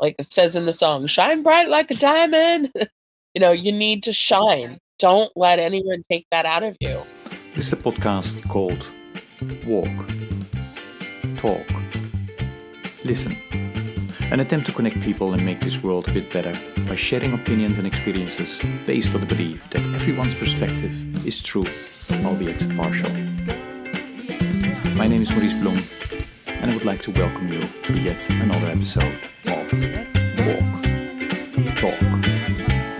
like it says in the song, shine bright like a diamond. You need to shine. Don't let anyone take that out of you. This is a podcast called Walk, Talk, Listen. An attempt to connect people and make this world a bit better by sharing opinions and experiences based on the belief that everyone's perspective is true, albeit partial. My name is Maurice Bloem, and I would like to welcome you to yet another episode of Walk, Talk,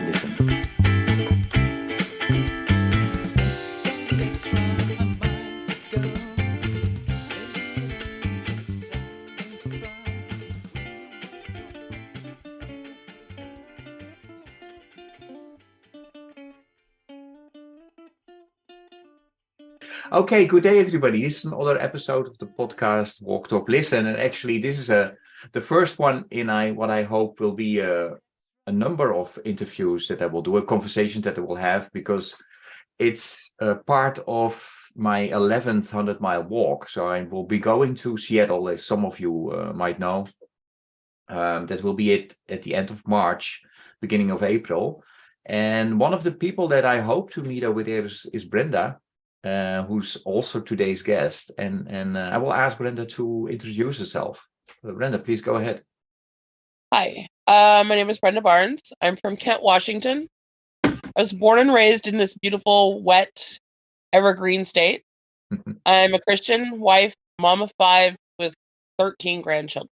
Listen. Okay, good day, everybody. This is another episode of the podcast Walk, Talk, Listen. And actually, this is the first one in what I hope will be a number of interviews that I will do, a conversation that I will have, because it's part of my 11th 100-mile walk. So I will be going to Seattle, as some of you might know. That will be at the end of March, beginning of April. And one of the people that I hope to meet over there is Brenda. Who's also today's guest, and I will ask Brenda to introduce herself. Brenda, please go ahead. Hi, my name is Brenda Barnes. I'm from Kent, Washington. I was born and raised in this beautiful, wet, evergreen state. I'm a Christian wife, mom of 5 with 13 grandchildren.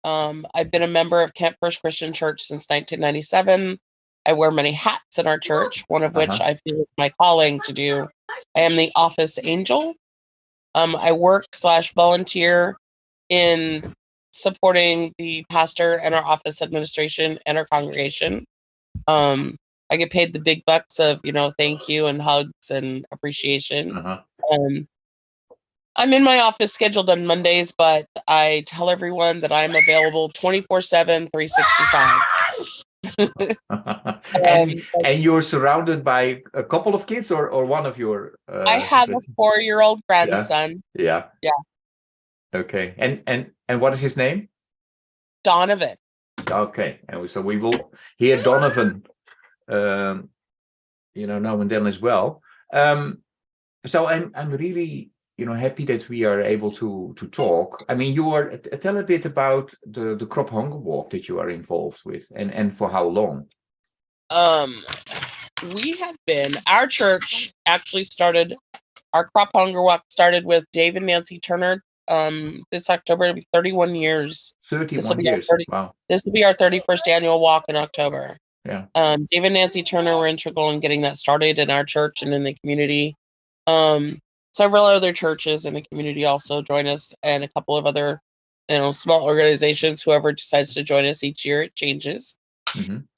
I've been a member of Kent First Christian Church since 1997. I wear many hats in our church, one of which I feel is my calling to do. I am the office angel. I work/volunteer in supporting the pastor and our office administration and our congregation. I get paid the big bucks of, thank you and hugs and appreciation. I'm in my office scheduled on Mondays, but I tell everyone that I'm available 24/7, 365. and you're surrounded by a couple of kids or one of your I have a 4-year-old grandson. Yeah. Okay. And what is his name? Donovan. Okay. And so we will hear Donovan now and then as well. So I'm really happy that we are able to talk. I mean, tell a bit about the crop hunger walk that you are involved with, and for how long? Our church actually started, our crop hunger walk started with Dave and Nancy Turner. This October it'll be 31 years. 31 years. Wow. This will be our 31st annual walk in October. Yeah. Dave and Nancy Turner were integral in getting that started in our church and in the community. Several other churches in the community also join us, and a couple of other, small organizations. Whoever decides to join us each year, it changes.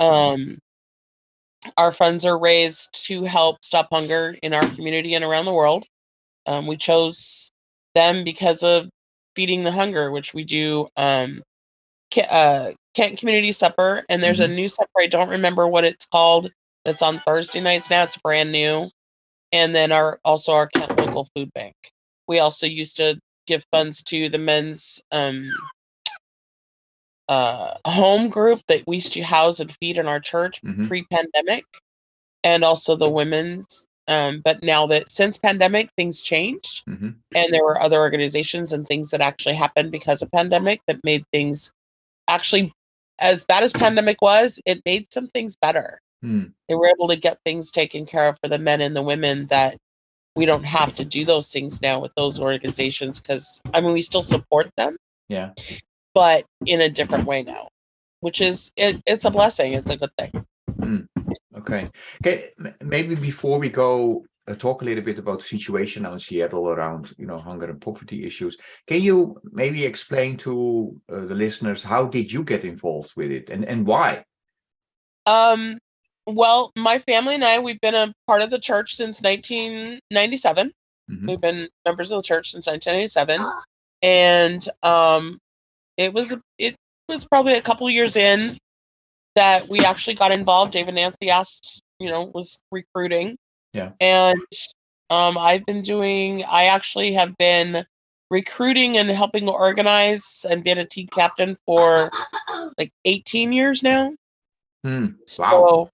Our funds are raised to help stop hunger in our community and around the world. We chose them because of feeding the hunger, which we do. Kent Community Supper, and there's a new supper. I don't remember what it's called. That's on Thursday nights now. It's brand new. And then our Kent local food bank. We also used to give funds to the men's home group that we used to house and feed in our church pre-pandemic, and also the women's. But now that since pandemic, things changed, and there were other organizations and things that actually happened because of pandemic that made things actually, as bad as pandemic was, it made some things better. They were able to get things taken care of for the men and the women, that we don't have to do those things now with those organizations, because we still support them, but in a different way now, which is it's a blessing. It's a good thing. Okay, maybe before we go talk a little bit about the situation now in Seattle around hunger and poverty issues, can you maybe explain to the listeners, how did you get involved with it, and why? Well, my family and I, we've been a part of the church since 1997. We've been members of the church since 1997. And it was probably a couple years in that we actually got involved. Dave and Nancy was recruiting. Yeah. And I actually have been recruiting and helping organize and been a team captain for like 18 years now. Wow. So,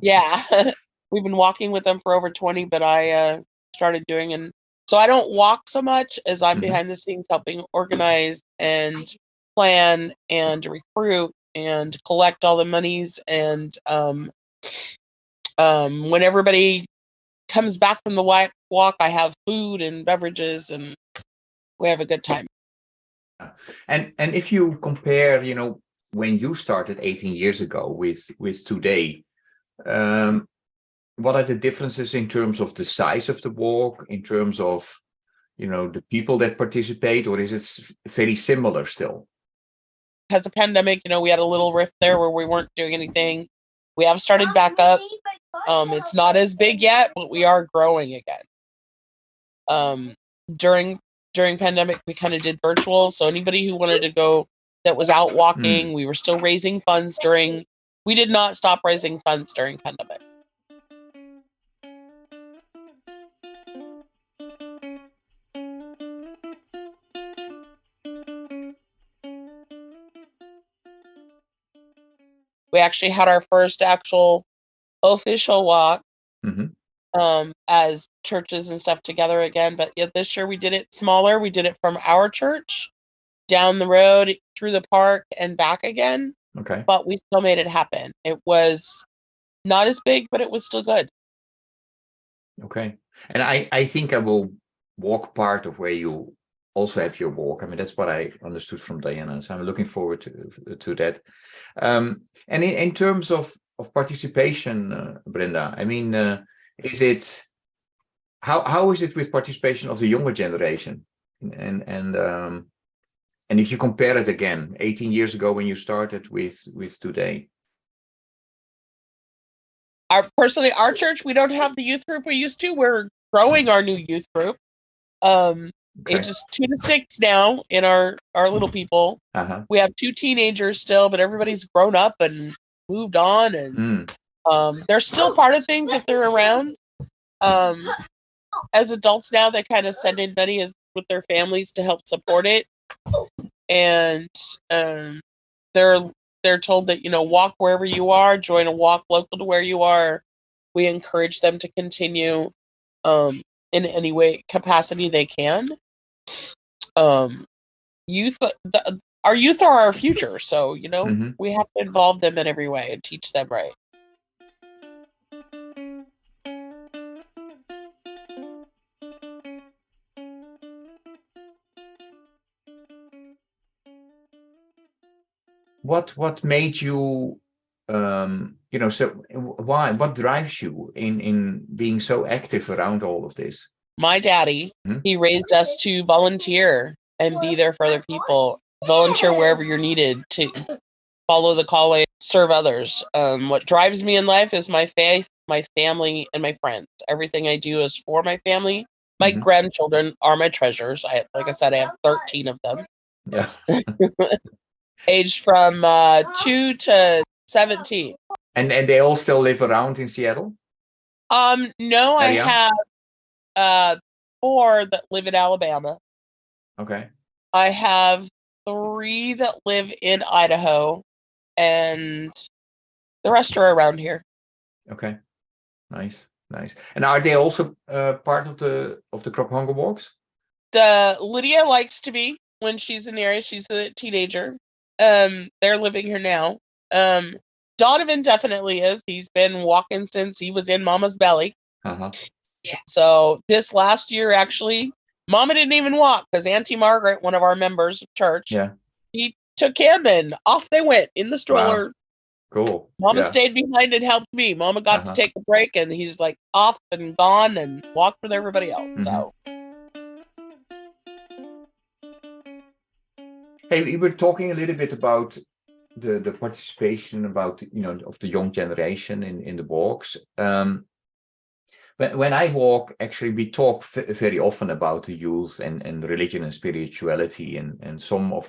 yeah, we've been walking with them for over 20, but I started doing, and so I don't walk so much as I'm behind the scenes helping organize and plan and recruit and collect all the monies. And when everybody comes back from the walk, I have food and beverages, and we have a good time. And if you compare, when you started 18 years ago with today, what are the differences in terms of the size of the walk, in terms of, the people that participate, or is it very similar still? Because of pandemic, we had a little rift there where we weren't doing anything. We have started back up. It's not as big yet, but we are growing again. During pandemic, we kind of did virtual. So anybody who wanted to go that was out walking, we were still raising funds we did not stop raising funds during pandemic. We actually had our first actual official walk as churches and stuff together again. But yeah, this year we did it smaller. We did it from our church down the road through the park and back again. Okay. But we still made it happen. It was not as big, but it was still good. Okay. And I think I will walk part of where you also have your walk. I mean, that's what I understood from Diana. So I'm looking forward to that. And in terms of participation, Brenda, I mean, how is it with participation of the younger generation? And if you compare it again, 18 years ago when you started with today. Personally, our church, we don't have the youth group we used to. We're growing our new youth group. Ages 2 to 6 now in our little people. We have 2 teenagers still, but everybody's grown up and moved on, and they're still part of things if they're around. As adults now, they kind of send in money with their families to help support it, and they're told that walk wherever you are, join a walk local to where you are. We encourage them to continue in any way capacity they can. Youth, our youth are our future, so we have to involve them in every way and teach them right. What made you so what drives you in being so active around all of this? My daddy, he raised us to volunteer and be there for other people. Volunteer wherever you're needed, to follow the calling, serve others. What drives me in life is my faith, my family, and my friends. Everything I do is for my family. My grandchildren are my treasures. Like I said, I have 13 of them. Yeah. Aged from 2 to 17. And they all still live around in Seattle? No, I have 4 that live in Alabama. Okay. I have 3 that live in Idaho, and the rest are around here. Okay. Nice. And are they also part of the Crop Hunger Walks? Lydia likes to be when she's in the area. She's a teenager. They're living here now. Donovan definitely is. He's been walking since he was in Mama's belly. Yeah. So this last year, actually, Mama didn't even walk because Auntie Margaret, one of our members of church, he took him and off they went in the stroller. Wow. Cool. Mama stayed behind and helped me. Mama got to take a break, and he's like off and gone and walked with everybody else. So. Hey, we were talking a little bit about the participation of the young generation in the walks. When I walk, actually, we talk very often about the youth and religion and spirituality, and some of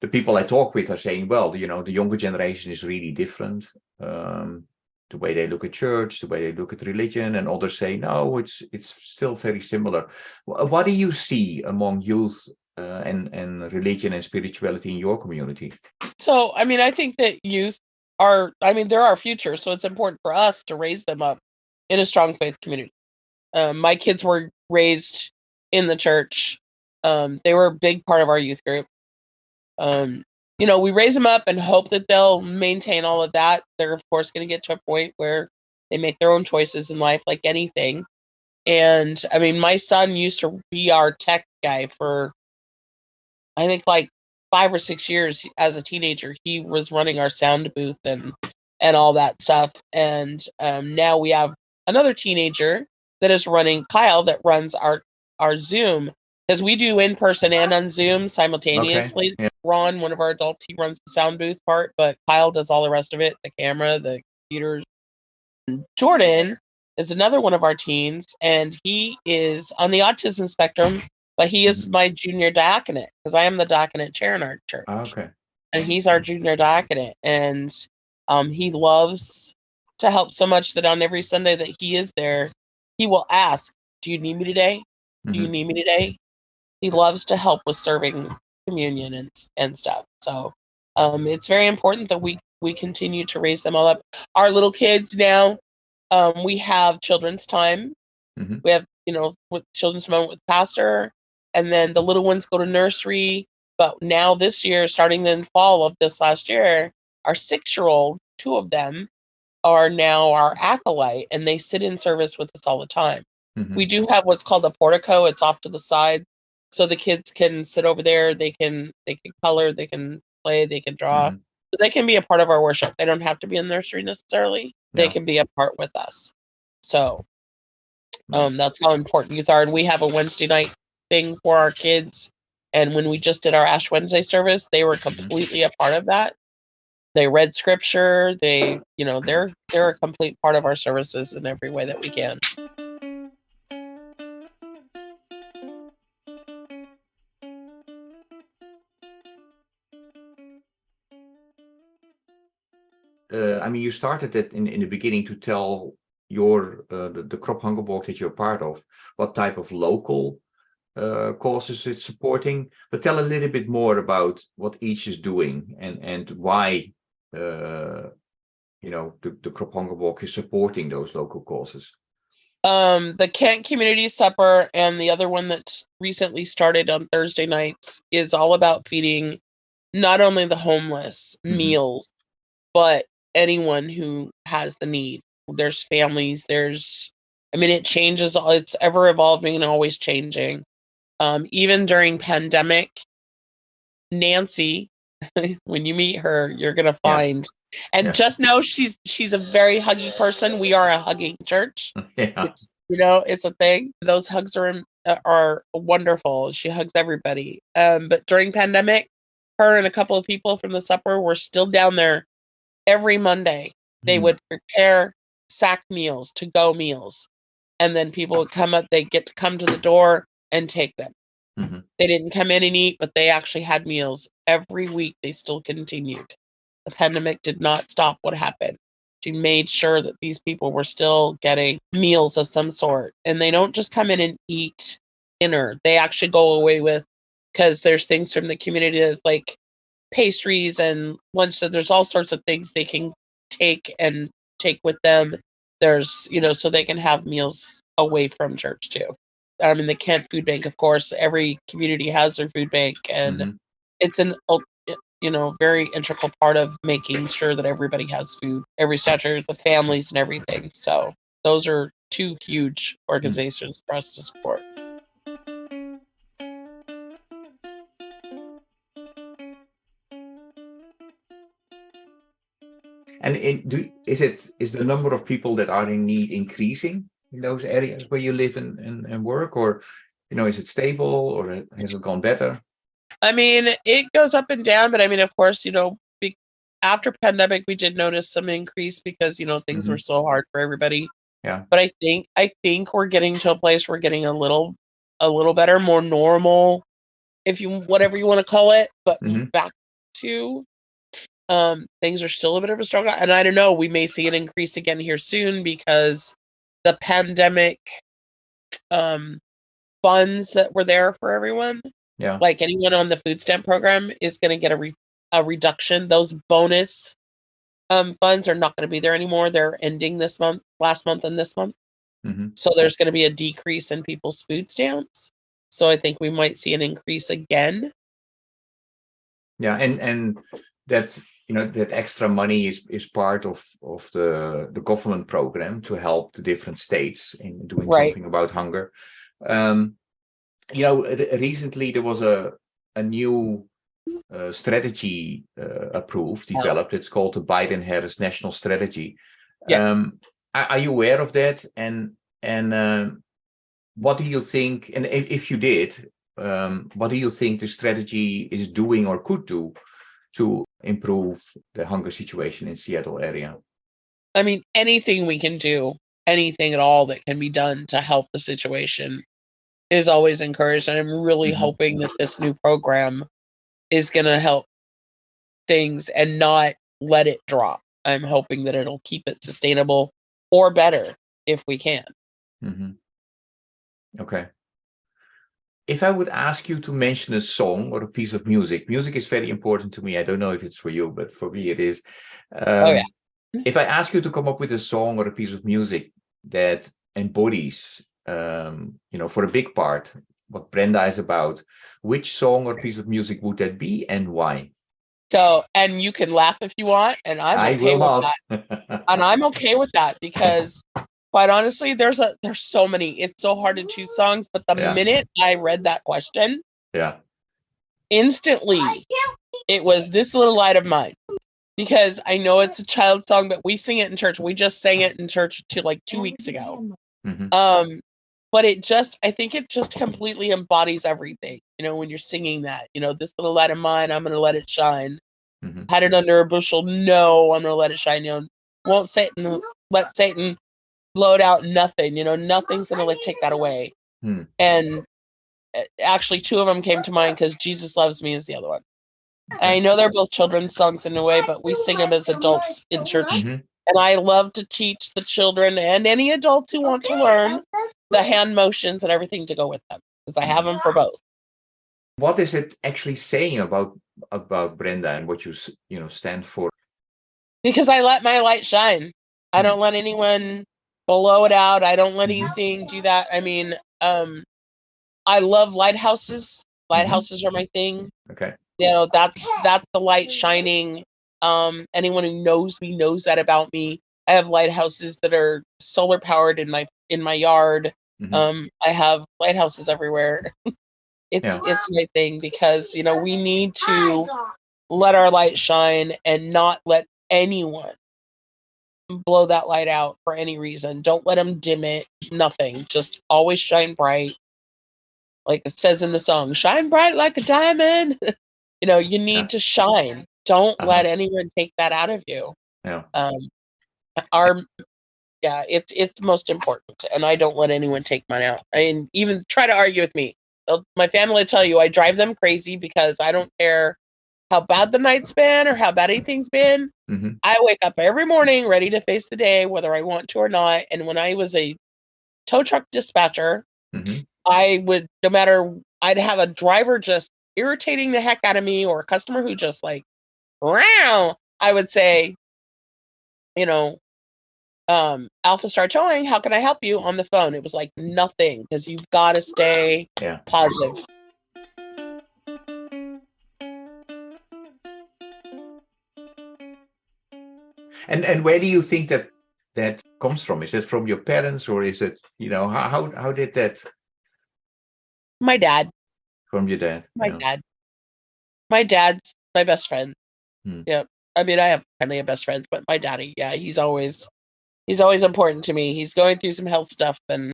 the people I talk with are saying, well, the younger generation is really different. The way they look at church, the way they look at religion, and others say, no, it's still very similar. What do you see among youth and religion and spirituality in your community? So, I mean, I think that youth they're our future. So it's important for us to raise them up in a strong faith community. My kids were raised in the church. They were a big part of our youth group. We raise them up and hope that they'll maintain all of that. They're, of course, going to get to a point where they make their own choices in life, like anything. And I mean, my son used to be our tech guy for, I think, like 5 or 6 years as a teenager. He was running our sound booth and all that stuff. And now we have another teenager that is running, Kyle, that runs our Zoom, because we do in person and on Zoom simultaneously. Okay. Yeah. Ron, one of our adults, he runs the sound booth part, but Kyle does all the rest of it, the camera, the computers. Jordan is another one of our teens, and he is on the autism spectrum, but he is my junior diaconate, because I am the diaconate chair in our church. Okay. And he's our junior diaconate, and he loves to help so much that on every Sunday that he is there, he will ask, "Do you need me today? Do you need me today?" He loves to help with serving communion and stuff. So it's very important that we continue to raise them all up. Our little kids now, we have children's time. We have, with children's moment with pastor, and then the little ones go to nursery. But now this year, starting in fall of this last year, our 6-year-old, 2 of them are now our acolyte, and they sit in service with us all the time. We do have what's called a portico. It's off to the side, so the kids can sit over there. They can color, they can play, they can draw. So they can be a part of our worship. They don't have to be in nursery necessarily. They can be a part with us. So that's how important youth are. And we have a Wednesday night thing for our kids. And when we just did our Ash Wednesday service, they were completely a part of that. They read scripture. They're a complete part of our services in every way that we can. I mean, you started it in the beginning to tell the Crop Hungerborg that you're part of, what type of local causes it's supporting, but tell a little bit more about what each is doing and why the Crop Hungerborg is supporting those local causes. The Kent Community Supper and the other one that's recently started on Thursday nights is all about feeding not only the homeless meals, but anyone who has the need. There's families, it changes, it's ever evolving and always changing. Even during pandemic, Nancy, when you meet her, you're going to find, and just know she's a very huggy person. We are a hugging church. It's, it's a thing. Those hugs are wonderful. She hugs everybody. But during pandemic, her and a couple of people from the supper were still down there every Monday. They would prepare sack meals, to-go meals, and then people would come up. They get to come to the door and take them. They didn't come in and eat, but they actually had meals every week. They still continued. The pandemic did not stop what happened. She made sure that these people were still getting meals of some sort. And they don't just come in and eat dinner. They actually go away with, because there's things from the community that's like pastries and lunch. So there's all sorts of things they can take with them. There's, so they can have meals away from church too. In the Kent Food Bank, of course, every community has their food bank, and it's an very integral part of making sure that everybody has food, every stature, the families and everything. So those are 2 huge organizations for us to support. And is the number of people that are in need increasing in those areas where you live and work, or is it stable, or has it gone better? It goes up and down, but of course, after pandemic, we did notice some increase because things were so hard for everybody. Yeah. But I think we're getting to a place we're getting a little better, more normal, whatever you want to call it, but back to things are still a bit of a struggle. And I don't know, we may see an increase again here soon because the pandemic funds that were there for everyone, like anyone on the food stamp program, is going to get a reduction. Those bonus funds are not going to be there anymore. They're ending this month, last month and this month. So there's going to be a decrease in people's food stamps. So I think we might see an increase again. Yeah, and that that extra money is part of the government program to help the different states in doing something about hunger. Recently there was a new strategy developed. It's called the Biden-Harris National Strategy. Are you aware of that? And what do you think? And if you did, what do you think the strategy is doing or could do to improve the hunger situation in Seattle area? I mean, anything we can do, anything at all that can be done to help the situation is always encouraged. And I'm really hoping that this new program is going to help things and not let it drop. I'm hoping that it'll keep it sustainable or better if we can. Okay. If I would ask you to mention a song or a piece of music is very important to me. I don't know if it's for you, but for me it is. If I ask you to come up with a song or a piece of music that embodies, for a big part, what Brenda is about, which song or piece of music would that be and why? So, and you can laugh if you want, and I will not. And I'm okay with that because, quite honestly, there's so many. It's so hard to choose songs, but the minute I read that question, instantly it was This Little Light of Mine, because I know it's a child song, but we sing it in church. We just sang it in church 2 weeks ago. But I think it just completely embodies everything. When you're singing that, this little light of mine, I'm going to let it shine. Hide it under a bushel. No, I'm going to let it shine. Won't let Satan load out nothing. Nothing's going to take that away. And actually, two of them came to mind because Jesus Loves Me is the other one. I know they're both children's songs in a way, but we sing them as adults in church. And I love to teach the children and any adults who want to learn the hand motions and everything to go with them, because I have them for both. What is it actually saying about Brenda and what you stand for? Because I let my light shine. I don't let anyone blow it out. I don't let anything do that. I mean, I love lighthouses. Lighthouses are my thing. Okay. That's the light shining. Anyone who knows me knows that about me. I have lighthouses that are solar powered in my yard. I have lighthouses everywhere. It's my thing because we need to let our light shine and not let anyone blow that light out for any reason. Don't let them dim it. Nothing. Just always shine bright. Like it says in the song, shine bright like a diamond. You need to shine. Don't let anyone take that out of you. It's most important, and I don't let anyone take mine out. And even try to argue with me. My family will tell you I drive them crazy because I don't care how bad the night's been or how bad anything's been. I wake up every morning ready to face the day, whether I want to or not. And when I was a tow truck dispatcher, I would, I'd have a driver just irritating the heck out of me or a customer who just wow, I would say, Alpha Star Towing, how can I help you on the phone? It was like nothing, because you've got to stay positive. And where do you think that comes from? Is it from your parents, or is it, how did that? My dad. From your dad? Dad. My dad's my best friend. Yep. I mean, I have plenty of best friends, but my daddy, he's always important to me. He's going through some health stuff, and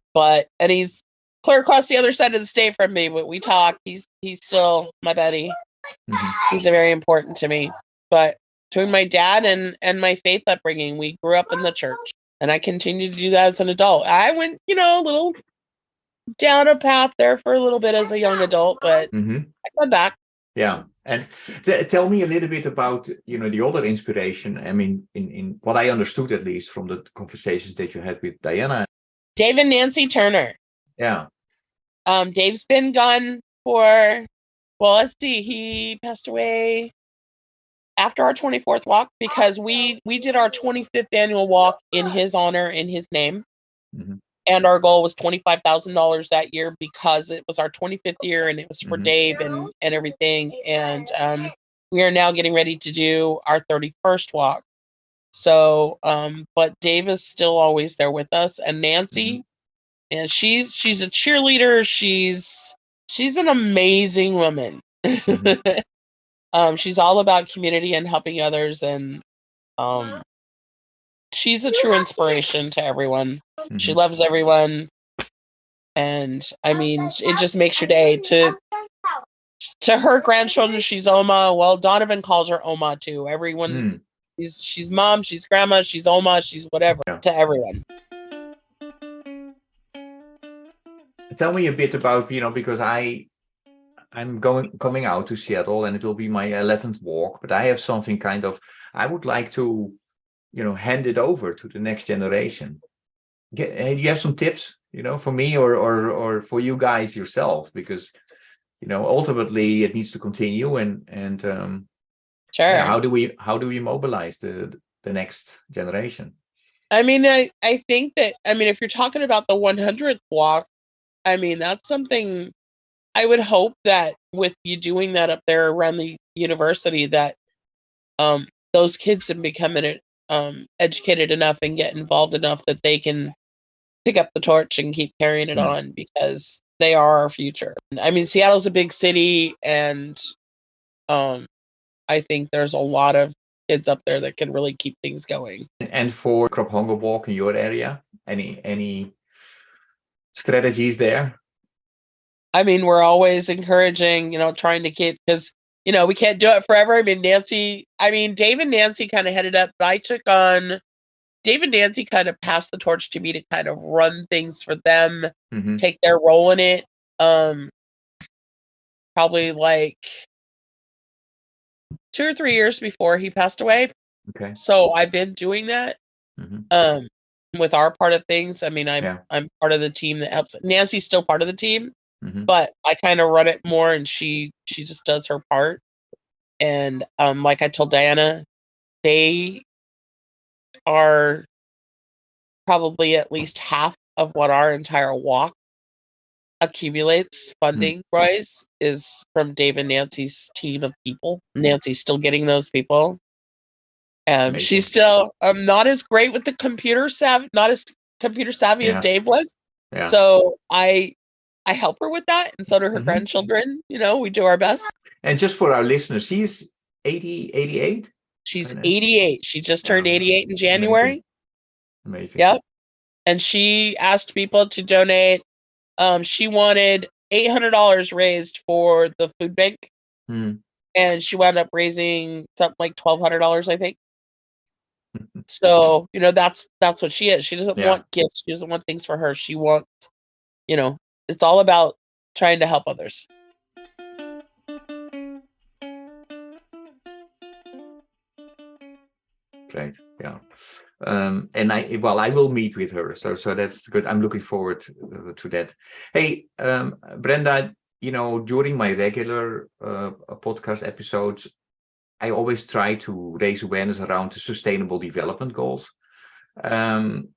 he's clear across the other side of the state from me, but we talk. He's still my buddy. He's very important to me. But between my dad and my faith upbringing, we grew up in the church, and I continue to do that as an adult. I went, a little down a path there for a little bit as a young adult, but I come back. Yeah. And tell me a little bit about, the other inspiration. I mean, in what I understood, at least from the conversations that you had with Diana. Dave and Nancy Turner. Yeah. Dave's been gone for, let's see, he passed away after our 24th walk, because we did our 25th annual walk in his honor, in his name. Mhm. And our goal was $25,000 that year because it was our 25th year and it was for Dave and everything. And we are now getting ready to do our 31st walk. So, but Dave is still always there with us, and Nancy, and she's a cheerleader. She's an amazing woman. She's all about community and helping others, and she's a true inspiration to everyone. She loves everyone, and I mean, it just makes your day. To her grandchildren, she's Oma. Well, Donovan calls her Oma too. Everyone, she's mom, she's grandma, she's Oma, she's whatever to everyone. Tell me a bit about, because I'm coming out to Seattle, and it will be my 11th walk, but I have something I would like to, hand it over to the next generation. Do you have some tips, for me or for you guys yourself? Because, ultimately it needs to continue, and Sure. how do we mobilize the next generation? I mean, I think that, if you're talking about the 100th walk, that's something I would hope that with you doing that up there around the university, that those kids have become educated enough and get involved enough that they can pick up the torch and keep carrying it on, because they are our future. Seattle's a big city, and I think there's a lot of kids up there that can really keep things going. And for Crop Hunger Walk in your area, any strategies there? We're always encouraging, trying to keep, because, we can't do it forever. Dave and Nancy kind of headed up, but I took on, Dave and Nancy kind of passed the torch to me to kind of run things for them, take their role in it. Probably like 2 or 3 years before he passed away. Okay. So I've been doing that. With our part of things. I'm part of the team that helps. Nancy's still part of the team, but I kind of run it more, and she just does her part. And like I told Diana, they are probably at least half of what our entire walk accumulates funding wise is from Dave and Nancy's team of people. Nancy's still getting those people. She's still not as great with the computer savvy, not as computer savvy as Dave was. Yeah. So I help her with that, and so do her grandchildren. We do our best. And just for our listeners, she's 88? She's 88. She just turned 88 in January. Amazing. Yep. And she asked people to donate. She wanted $800 raised for the food bank. And she wound up raising something like $1,200, I think. So, that's what she is. She doesn't want gifts. She doesn't want things for her. She wants, it's all about trying to help others. Great. Yeah. And I will meet with her. So that's good. I'm looking forward to that. Hey, Brenda, during my regular podcast episodes, I always try to raise awareness around the Sustainable Development Goals. And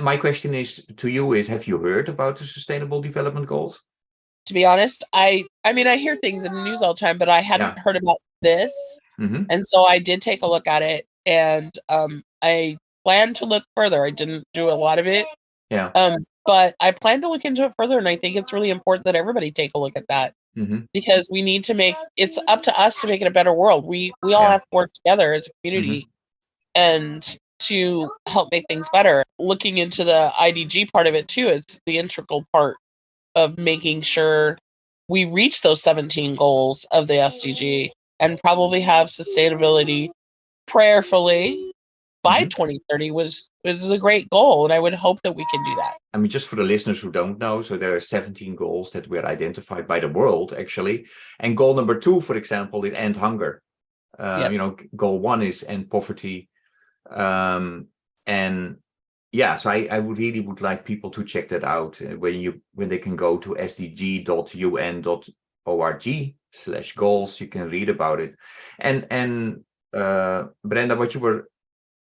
my question to you is, have you heard about the Sustainable Development Goals? To be honest, I hear things in the news all the time, but I hadn't heard about this. And so I did take a look at it, and I plan to look further. I didn't do a lot of it. Yeah. But I plan to look into it further, and I think it's really important that everybody take a look at that. Because we need to it's up to us to make it a better world. We all have to work together as a community and to help make things better. Looking into the IDG part of it too, it's the integral part of making sure we reach those 17 goals of the SDG and probably have sustainability prayerfully by 2030 was a great goal, and I would hope that we can do that. Just for the listeners who don't know, so there are 17 goals that were identified by the world, actually. And goal number 2, for example, is end hunger. Yes. Goal 1 is end poverty. So I really would like people to check that out when they can go to sdg.un.org/goals. You can read about it. And Brenda, what you were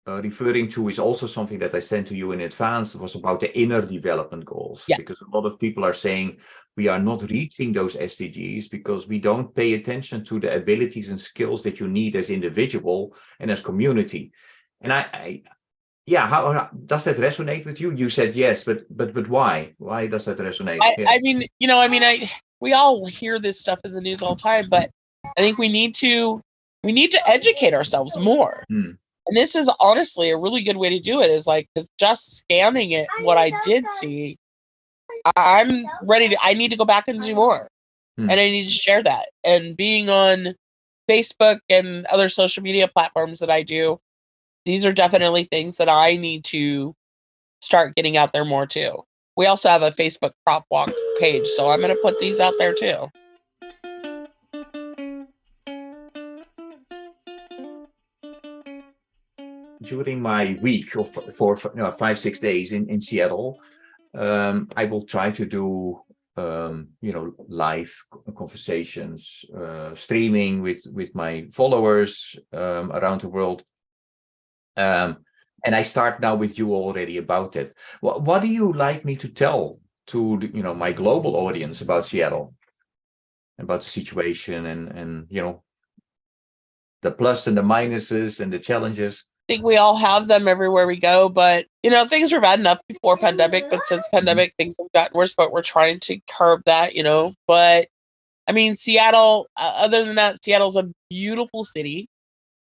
referring to is also something that I sent to you in advance. It was about the inner development goals, because a lot of people are saying we are not reaching those SDGs because we don't pay attention to the abilities and skills that you need as individual and as community. And how does that resonate with you? You said yes, but why? Why does that resonate? I mean, we all hear this stuff in the news all the time, but I think we need to educate ourselves more. And this is honestly a really good way to do it, is like, because just scanning it, what I did see, I'm ready to, I need to go back and do more. And I need to share that. And being on Facebook and other social media platforms that I do, these are definitely things that I need to start getting out there more too. We also have a Facebook crop walk page, so I'm going to put these out there too. During my week of 5-6 days in Seattle, I will try to do live conversations, streaming with my followers around the world. And I start now with you already about it. What do you like me to tell to my global audience about Seattle, about the situation, and the plus and the minuses and the challenges? I think we all have them everywhere we go, but things were bad enough before pandemic, but since pandemic things have gotten worse, but we're trying to curb that, but I mean, Seattle, other than that, Seattle's a beautiful city.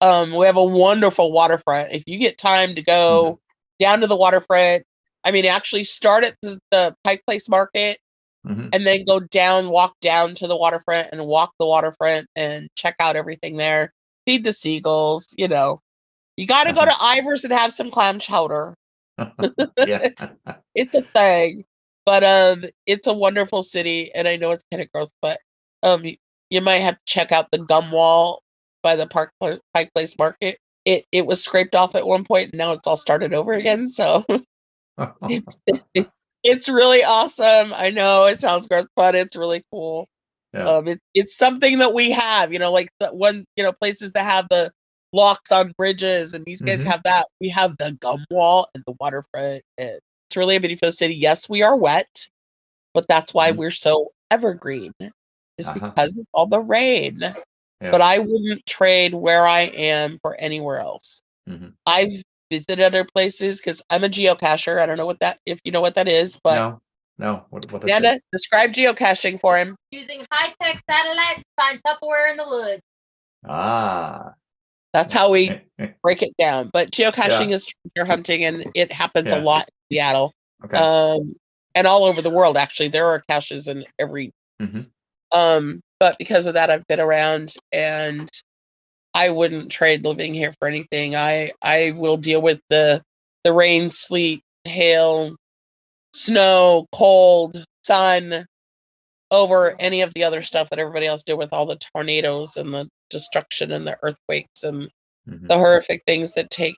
We have a wonderful waterfront. If you get time to go down to the waterfront, I mean, actually start at the Pike Place Market and then walk down to the waterfront and walk the waterfront and check out everything there. Feed the seagulls, You got to go to Ivers and have some clam chowder. Yeah. It's a thing. But it's a wonderful city, and I know it's kind of gross, but you might have to check out the gum wall by the Pike Place Market. It was scraped off at one point, and now it's all started over again. So it's really awesome. I know it sounds gross, but it's really cool. Yeah. It's something that we have, like places that have the locks on bridges, and these guys have that. We have the gum wall and the waterfront, and it's really a beautiful city. Yes, we are wet, but that's why we're so evergreen, is because of all the rain. Yeah. But I wouldn't trade where I am for anywhere else. I've visited other places because I'm a geocacher. I don't know if you know what that is, but no. What Amanda, describe geocaching for him. Using high-tech satellites to find Tupperware in the woods. That's how we break it down. But geocaching is treasure hunting, and it happens a lot in Seattle. Okay. And all over the world, actually. There are caches in every. But because of that, I've been around, and I wouldn't trade living here for anything. I will deal with the rain, sleet, hail, snow, cold, sun over any of the other stuff that everybody else did, with all the tornadoes and the destruction and the earthquakes and the horrific things that take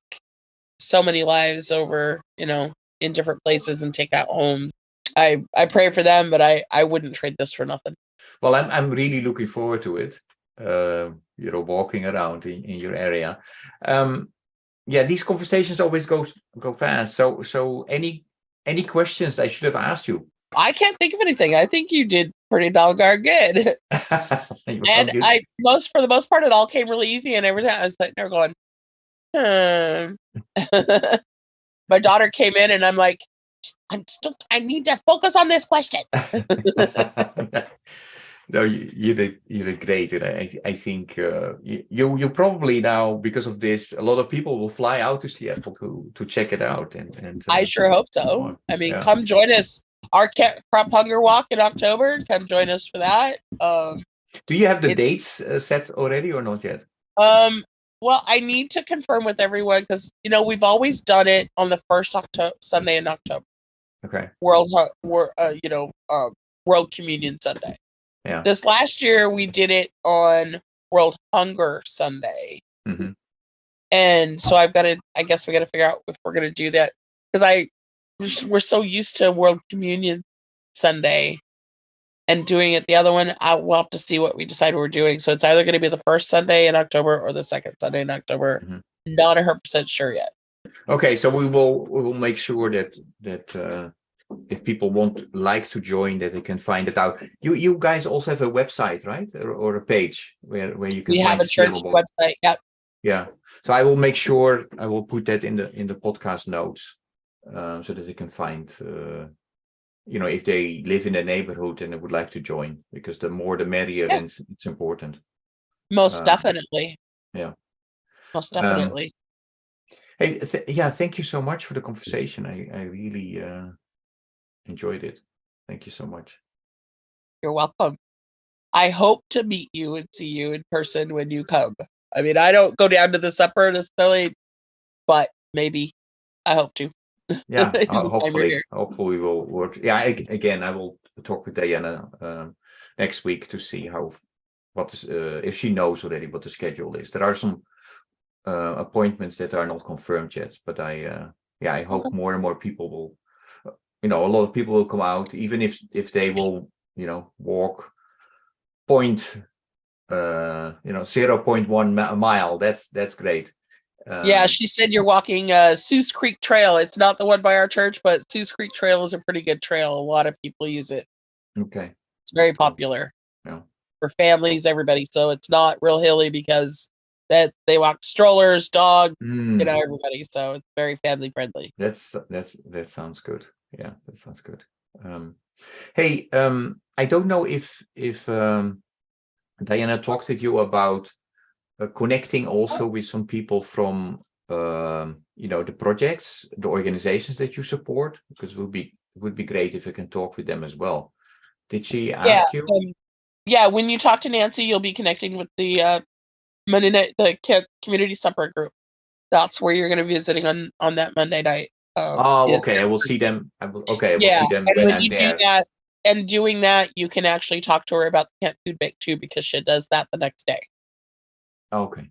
so many lives over, in different places and take out homes. I pray for them, but I wouldn't trade this for nothing. Well, I'm really looking forward to it. Walking around in your area. These conversations always go fast. So any questions I should have asked you? I can't think of anything. I think you did pretty doggone good. And for the most part, it all came really easy, and every time I was sitting there going, My daughter came in, and I'm like, I need to focus on this question. No, you did great, and I think you probably now, because of this, a lot of people will fly out to Seattle to check it out, and I sure hope so. I mean, come join us. Our Crop Hunger Walk in October. Come join us for that. Do you have the dates set already or not yet? Well, I need to confirm with everyone, because we've always done it on the first Sunday in October. Okay. World Communion Sunday. Yeah. This last year we did it on World Hunger Sunday. And so I guess we got to figure out if we're going to do that, because we're so used to World Communion Sunday and doing it the other one, we'll have to see what we decide we're doing. So it's either going to be the first Sunday in October or the second Sunday in October. Mhm. Not 100% sure yet. Okay, so we will make sure that if people like to join, that they can find it out. You guys also have a website, right, or a page where you can We have find a church website. Yep. Yeah, so I will make sure I will put that in the podcast notes, so that they can find. If they live in a neighborhood and they would like to join, because the more the merrier, and it's important. Most definitely. Yeah. Most definitely. Hey, thank you so much for the conversation. I really enjoyed it. Thank you so much. You're welcome. I hope to meet you and see you in person when you come. I mean, I don't go down to the supper necessarily, but maybe. I hope to. Yeah, hopefully we'll work. Yeah, again, I will talk with Diana next week to see if she knows already what the schedule is. There are some appointments that are not confirmed yet, but I hope more and more people will. A lot of people will come out, even if they will, walk 0.1 mile. That's great. Yeah, she said you're walking Seuss Creek Trail. It's not the one by our church, but Seuss Creek Trail is a pretty good trail. A lot of people use it. Okay. It's very popular. Yeah. For families, everybody. So it's not real hilly because that they walk strollers, dogs, everybody. So it's very family friendly. That sounds good. Yeah, that sounds good. Hey, I don't know if Diana talked with you about connecting also with some people from the projects, the organizations that you support, because it would be great if you can talk with them as well. Did she ask you? Yeah, when you talk to Nancy, you'll be connecting with the Monday night, the community supper group. That's where you're going to be visiting on that Monday night. Okay. I will see them. Will see them when I'm there. Doing that, you can actually talk to her about the Camp Food Bank too, because she does that the next day. Okay.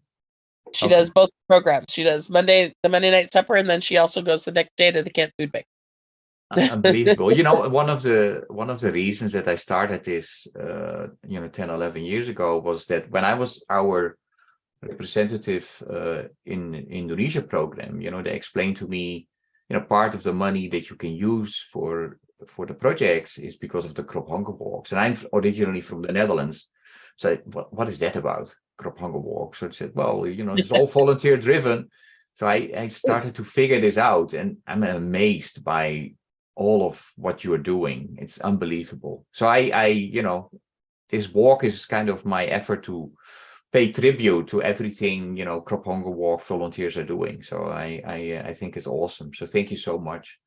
She does both programs. She does the Monday night supper, and then she also goes the next day to the Camp Food Bank. Unbelievable. One of the reasons that I started this 10, 11 years ago was that when I was our representative in Indonesia program, they explained to me, part of the money that you can use for the projects is because of the crop hunger walks. And I'm originally from the Netherlands. So what is that about, crop hunger walks? So I said, well, it's all volunteer driven. So I started to figure this out, and I'm amazed by all of what you're doing. It's unbelievable. So I this walk is kind of my effort to pay tribute to everything crop hunger walk volunteers are doing. So I think it's awesome. So thank you so much.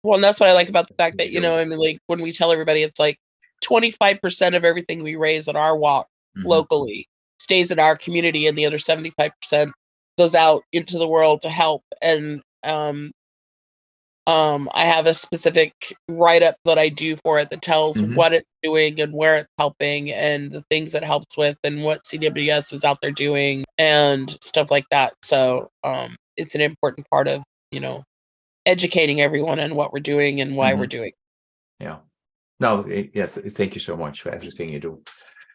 Well, and that's what I like about the fact that like when we tell everybody, it's like 25% of everything we raise at our walk locally stays in our community, and the other 75% goes out into the world to help. And I have a specific write-up that I do for it that tells what it's doing and where it's helping and the things it helps with and what CWS is out there doing and stuff like that. So it's an important part of, educating everyone on what we're doing and why we're doing. Yeah. No, yes, thank you so much for everything you do.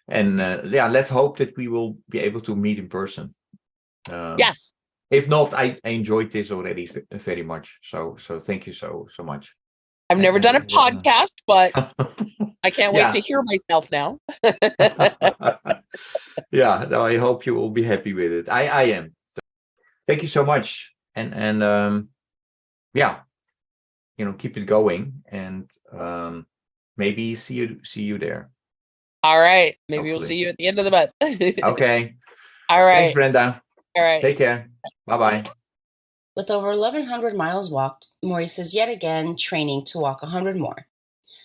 And let's hope that we will be able to meet in person. Yes. If not, I enjoyed this already very much. So thank you so much. I've never done a podcast, but I can't wait to hear myself now. Yeah, no, I hope you will be happy with it. I am. So, thank you so much. And keep it going, and maybe see you there. All right. Maybe Hopefully. We'll see you at the end of the month. Okay. All right. Thanks, Brenda. All right. Take care. Bye-bye. With over 1,100 miles walked, Maurice is yet again training to walk 100 more.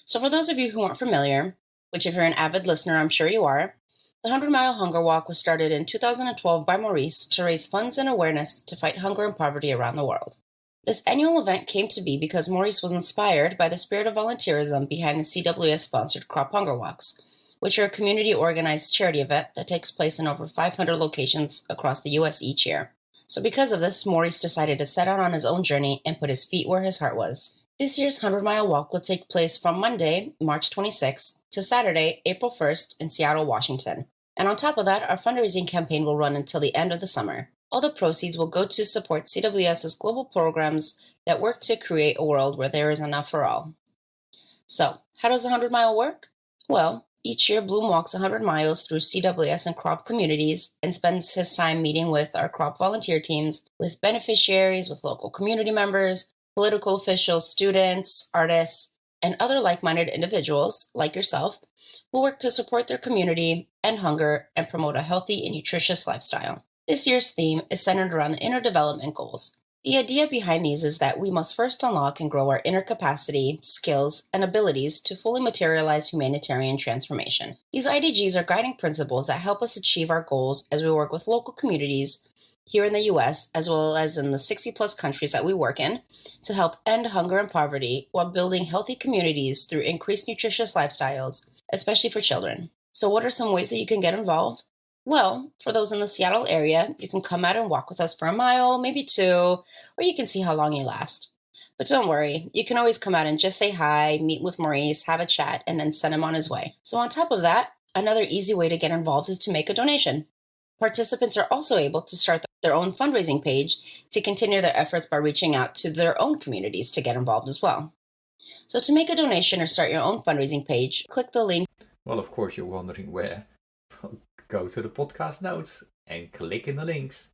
So for those of you who aren't familiar, which if you're an avid listener, I'm sure you are, the 100-mile hunger walk was started in 2012 by Maurice to raise funds and awareness to fight hunger and poverty around the world. This annual event came to be because Maurice was inspired by the spirit of volunteerism behind the CWS-sponsored Crop Hunger Walks, which are a community-organized charity event that takes place in over 500 locations across the U.S. each year. So because of this, Maurice decided to set out on his own journey and put his feet where his heart was, This year's 100-mile walk will take place from Monday, March 26th to Saturday, April 1st in Seattle, Washington. And on top of that, our fundraising campaign will run until the end of the summer. All the proceeds will go to support CWS's global programs that work to create a world where there is enough for all. So, how does the 100-mile work? Well, each year Bloom walks 100 miles through CWS and crop communities and spends his time meeting with our crop volunteer teams, with beneficiaries, with local community members, political officials, students, artists, and other like-minded individuals, like yourself, who work to support their community, end hunger, and promote a healthy and nutritious lifestyle. This year's theme is centered around the inner development goals. The idea behind these is that we must first unlock and grow our inner capacity, skills, and abilities to fully materialize humanitarian transformation. These IDGs are guiding principles that help us achieve our goals as we work with local communities here in the US, as well as in the 60-plus countries that we work in, to help end hunger and poverty while building healthy communities through increased nutritious lifestyles, especially for children. So what are some ways that you can get involved? Well, for those in the Seattle area, you can come out and walk with us for a mile, maybe 2, or you can see how long you last. But don't worry, you can always come out and just say hi, meet with Maurice, have a chat, and then send him on his way. So on top of that, another easy way to get involved is to make a donation. Participants are also able to start their own fundraising page to continue their efforts by reaching out to their own communities to get involved as well. So to make a donation or start your own fundraising page, click the link. Well, of course, you're wondering where. Go to the podcast notes and click in the links.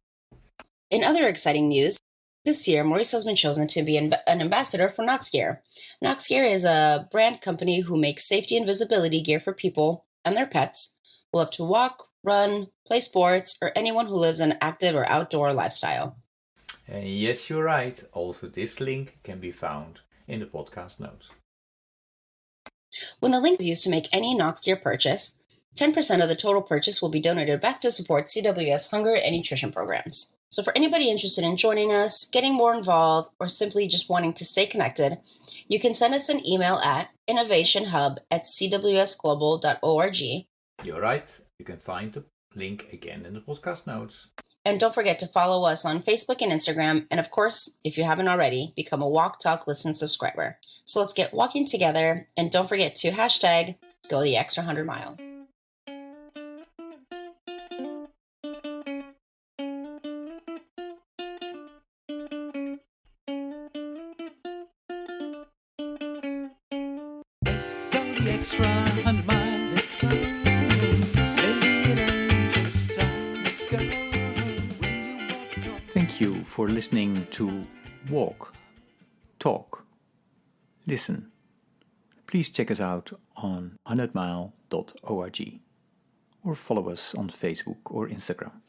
In other exciting news, this year Maurice has been chosen to be an ambassador for Knox Gear. Knox Gear is a brand company who makes safety and visibility gear for people and their pets who love to walk, run, play sports, or anyone who lives an active or outdoor lifestyle. And yes, you're right. Also, this link can be found in the podcast notes. When the link is used to make any Knox Gear purchase, 10% of the total purchase will be donated back to support CWS hunger and nutrition programs. So for anybody interested in joining us, getting more involved, or simply just wanting to stay connected, you can send us an email at innovationhub@cwsglobal.org. You're right. You can find the link again in the podcast notes. And don't forget to follow us on Facebook and Instagram. And of course, if you haven't already, become a Walk, Talk, Listen subscriber. So let's get walking together. And don't forget to #go the extra 100 mile. Extra 100 mile. Thank you for listening to Walk, Talk, Listen. Please check us out on 100mile.org or follow us on Facebook or Instagram.